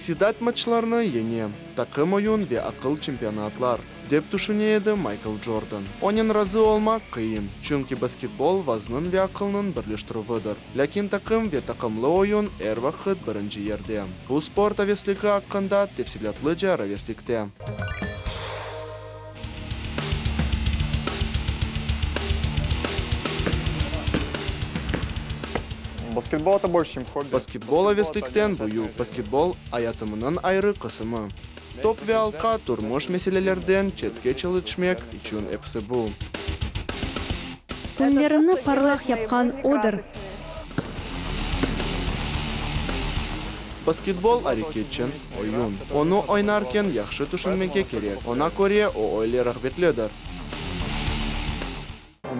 Иксидат матчларны ене. Такым ойын ве акыл чемпионатлар. Деп түшінеді Майкл Джордан. Онен разы олмақ қиын. Чүнки баскетбол вазнын ве акылнын бірлештіруыдыр. Ләкин такым ве такымлы ойын әр вақыт бірінші ерде. Бұл спорт авеслігі аққанда тепсилетлы жар авеслікте. Баскетбол это больше, чем хобби. Баскетбол авесліктен бұю. Баскетбол аятымының айры қысымы. Топ ве алқа турмуш меселелерден четке чылычмек үчүн эпсі бұл. Күнлеріні парлах япқан одыр. Баскетбол арекетчен ойын. Оны ойнаркен яқшы түшінмеге керек. Она көре о ойлерах бетледір.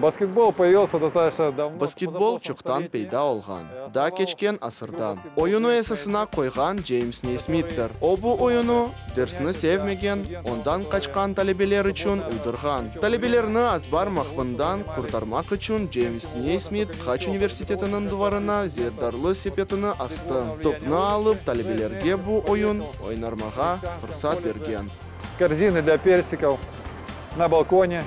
Баскетбол появился достаточно давно. Баскетбол чуқтан пейда олған. Да кечкен асырда. Ойыну эсесіна қойған Джеймс Нейсмиттер. Обу ойыну дерсіні севмеген, ондан қачқан талебелер үшін ұйдырған. Талебелеріні азбар мақвындан құртармақ үшін Джеймс Нейсмит Хач университетінің дуварына зердарлы сепетіні асты. Топны алып талебелерге бу ойын ойнармаға фұрсат берген. Корзины для персиков на балконе.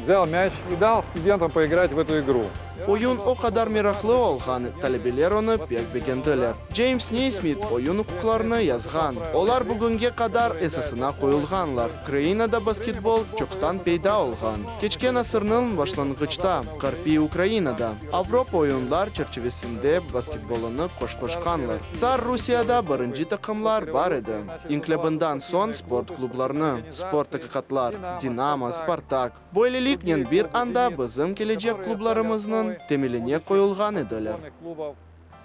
Взял мяч и дал студентам поиграть в эту игру. Ойын о қадар мирақлы олған, талебелер оны пек бегенділер. Джеймс Нейсмит ойын құқларыны язған. Олар бүгінге қадар эсасына қойылғанлар. Украинада баскетбол чоқтан пейда олған. Кечкен асырның башланғычта, Қарпи Украинада. Авропа ойынлар черчевесінде баскетболыны қош-қошқанлар. Цар Русияда бірінші тақымлар бар еді. Инклебіндан сон спорт клубларыны, спорт тақиқатлар, Динамо, Спартак. Бойлелікнен бір анда бізім келечек клубларымызның темеліне қойылған еділер.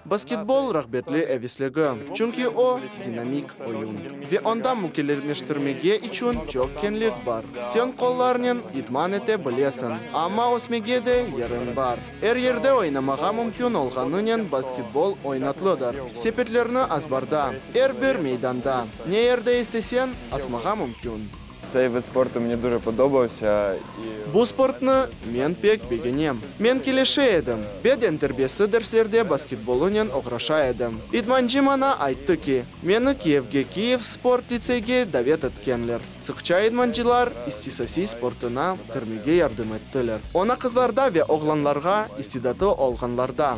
Баскетбол рахбетлі әвеслігі, чүнки о динамик ойын. Ве онда мүкелермештірмеге üçün чок кенлік бар. Сен қолларнен идман ете білесін, ама осмеге де ерін бар. Әр ерде ойнамаға мүмкін олғанынен баскетбол ойнатлыдар. Сепетлеріні азбарда, әр бір мейданда. Не ерде істесен, асмаға мүмкін. Цей вид спорту мені дуже подобався. Бұл спортны мен пек бегенем. Мен келеше едім. Беден тербесі дәрслерде баскетболынен оғраша едім. Идманжи мана айтты ки, мені Киевге Киев спорт лицейге давет еткенлер. Сықча идманжилар истисаси спортына кірмеге ярдым еттілер. Она қызларда ве оғланларға истидаты олғанларда.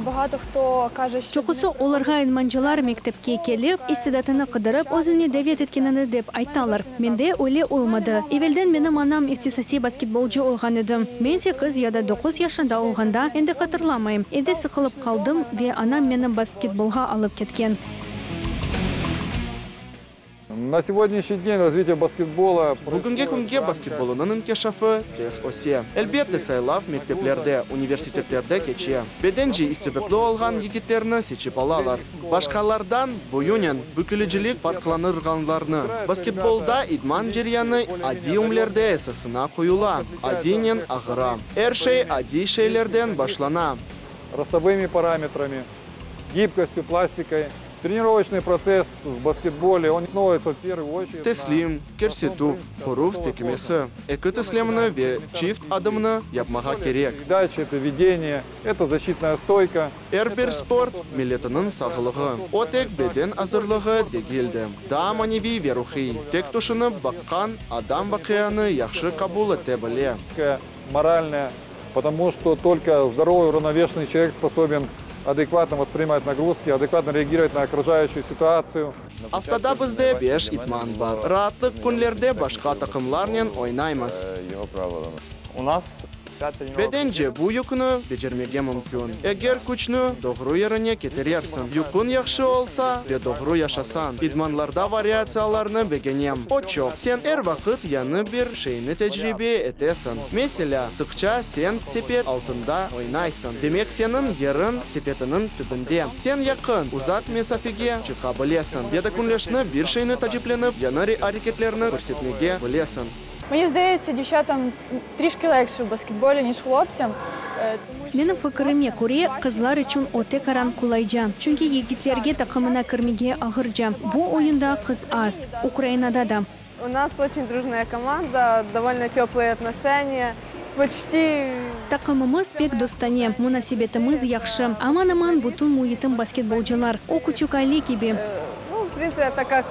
Чоқысы оларға идманчылар мектепке келіп, истидатыны қыдырып, өзіне дәвет еткенini деп айталар. Менде ойле олмады. Евелден менің анам ихтисаси баскетболчы олған едім. Мен 8 яда 9 яшында олғанда енді қатырламайым. Енді сықылып қалдым ве анам мені баскетболға алып кеткен. На сегодняшний день развитие баскетбола... Бүгінге күнге баскетболының инкешафы тез осе. Әлбетте сайлав мектеплерде, университетлерде кече. Беденжи истедатлы олған егеттеріні сечіп алалар. Башқалардан бұйынен бүкіліжілік парқланырғанларны. Баскетболда идман жерияны ади умлерде эсасына қойыла. Адинен ағыра. Әр шей ади шейлерден башлана. Ростовыми параметрами, гибкостью, пластикой. Тренировочный процесс в баскетболе, он становится в первую очередь... Теслим, керсетув, құрув текмесі. Экі теслеміні ве чифт адымны yapmaға керек. Передача, это ведение, это защитная стойка. Әрбір спорт милетінің сағылығы. О тек беден азырлығы дегелді. Да маневи верухи. Тек тұшыны баққан адам бақияны яқшы қабул ете біле. Моральная, потому что только здоровый, уравновешенный человек способен адекватно воспринимать нагрузки, адекватно реагировать на окружающую ситуацию. Автода бізде 5 итман бар. Рааттық күнлерде башқа тақымларнен ойнаймыз. У нас Беденже бу юкны бежермеге мүмкін. Егер күчні доғру еріне кетерерсін. Юкын яқшы олса, бе доғру яшасан. Идманларда вариацияларны бегенем. Очок, сен әр вақыт яны бір шейні тәжірибе етесін. Mesela, сықча сен сепет алтында ойнайсың. Демек сенің ерін сепетінің түбінде. Сен яқын, ұзақ месафеге чықа білесін. Беді күнлешні бір шейні тәжіпленіп, яны әрекетлеріні көрсетмеге білесін. Мені здається, дівчатам трішки легше в баскетболі, ніж хлопцям. Менің фікіріме көре, қызлар үшін оте қаран құлайжа. Чүнки егетлерге тақымына кірмеге ағыржа. Бұл ойында қыз аз. Украинада да. У нас очень дружная команда, довольно теплые отношения. почти... Takımımız pek dostane, münasebetimiz yaxşı. Aman aman bütün muhitim basketbolcular. O küçük aile gibi. Ну, в принципе, это как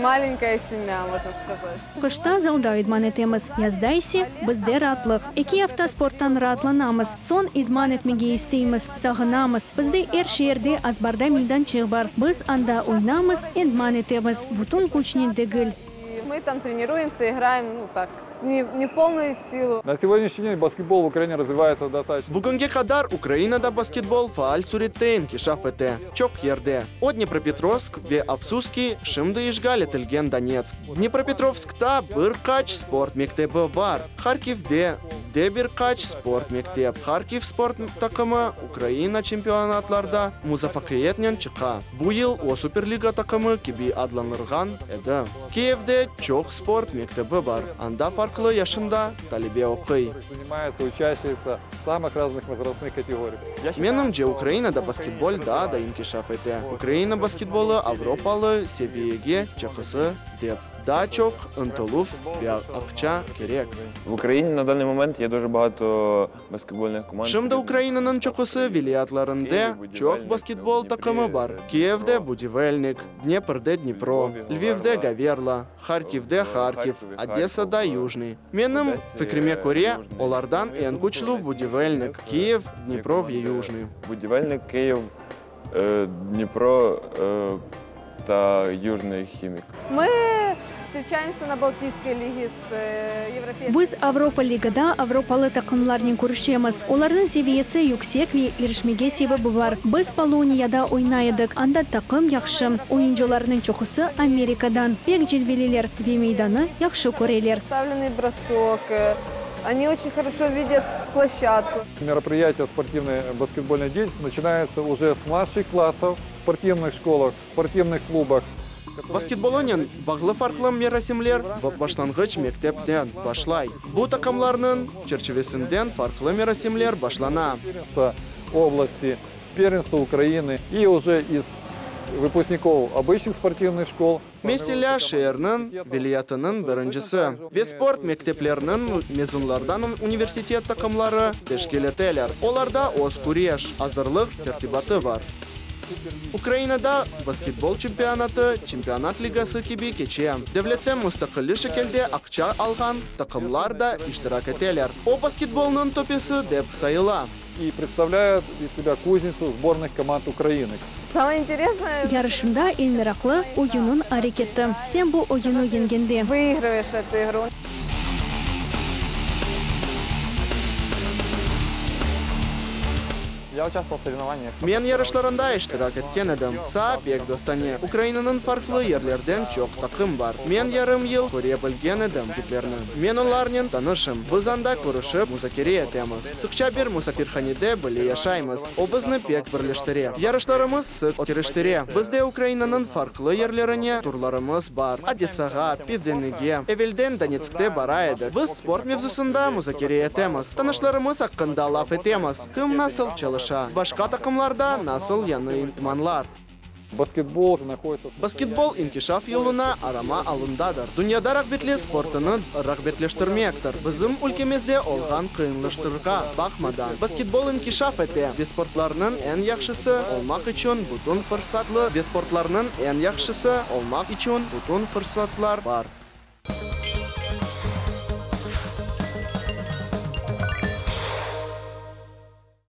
маленькая семья, можно сказать. Kışta zalda idman etemiz. Yazda ise bizde rahatlık. 2 hafta sporttan rahatlanamız. Son idman etmege isteyimiz. Sağınamız. Bizde her şehirde azbarda meydançık var. Biz anda oynamız, idman etemiz. Bütün güçlü değil. И мы там тренируемся, играем, ну так, не в полную силу. На сегодняшний день баскетбол в Украине развивается достаточно. Bugunga qadar Ukrainada basketbol faal suretda inkishaf etdi. Cho'q yerda. O Dnepropetrovsk ve afsuski shimda ishg'ol etilgan Donetsk. Dnepropetrovskda bir qach sport maktabi bor. Kharkivda bir qach sport maktab. Kharkiv sport taqimi Ukraina chempionatlarida muvaffaqiyatlan chiqa. Bu yil o Superliga taqimi gibi adlanırgan edi. Kiyevda cho'q sport maktabi bor. Anda farklı yaşında talebe o'qiy. Занимаются учащиеся самых разных возрастных категорий. Menimcha Ukrainada basketbol da inkishaf etdi. Ukraina basketboli Avropalı seviyege chiqishi deb da cho'q intiluf va aqcha kerak. В Україні на даний момент є дуже багато баскетбольних команд. Shimda Ukrainaning cho'qisi viloyatlarida cho'q basketbol taqimi bor. Kievda Budivelnik, Dneprda Dnipro, Lvivda Gaverla, Kharkivda Kharkiv, Odessada Yuzhny. Mening fikrimga ko'ra, ulardan eng kuchli Budivelnik, Kiev, Dnipro va Yuzhny. Будівельник, Київ, Дніпро та Южний хімік. Мы встречаемся на Балтийской лиге с европейскими. Biz Avropa Ligada Avropalı takımlarını görüşemiz. Onların seviyesi yüksek ve erişmege sebebi var. Biz Polonya'da oynaydık. Anda takım yaxşı. Oyuncularının çoğusu Amerika'dan. Pek cilveliler ve meydanı yaxşı görürler. Ставленный бросок. Они очень хорошо видят площадку. Мероприятия спортивной баскетбольной деятельности начинаются уже с младших классов, в спортивных школах, в спортивных клубах. Basketbolning bağlı farklı merasimler başlangıç mektepten başlay. Bu takımlarning çerçevesinden farklı merasimler başlana. Первенство области, первенство Украины и уже из выпускников обычных спортивных школ. Mesela şehirnin vilayetining birincisi ve sport mekteplerinin mezunlardan universitet takımları teşkil etiler. Olarda o'z kurash, hazırlık tertibatı var. Ukrainada basketbol çempionat ligasi gibi geçen, devletten müstakilli şekilde akça algan takımlar da iştirak etiler. O basketbolun topesi deb sayıla. И представляют из себя кузницу сборных команд Украины. Самое интересное, Yarışında en meraklı oyunun hareketi. Sen bu oyunu yengende. выигрываешь эту игру. Я участвовал в соревнованиях. Men yarışlarında iştirak etken edim. Sa pek dostane. Ukrainanın farklı yerlerden çok takım var. Men yarım yıl ko'ra bilgen edim gitlerini. Men ularning tanışım. Biz anda ko'rishib muzokara etamiz. Sıkça bir musafirxonada birga yashaymiz. O bizni pek birlashtiradi. Yarışlarimiz sık o'tkazishtiradi. Bizda Ukrainanın farklı yerlerine turlarimiz bor. Odessaga, Pivdeniga, evvelden Donetskda bora edik. Biz sport mavzusida muzokara etamiz. Tanishlarimiz haqida laf etamiz. Kim nasıl çalışadi? Başka takımlarda nasıl yanı imtihanlar? Баскетбол находится... Basketbol inkişaf yoluna arama alındadır. Dünyada rağbetli sportunu rağbetleştirmektir. Bizim ülkemizde olgan kıyınlaştırığa bakmadan basketbol inkişaf etti ve sportlarının en yaxşısı olmak için bütün fırsatlar var.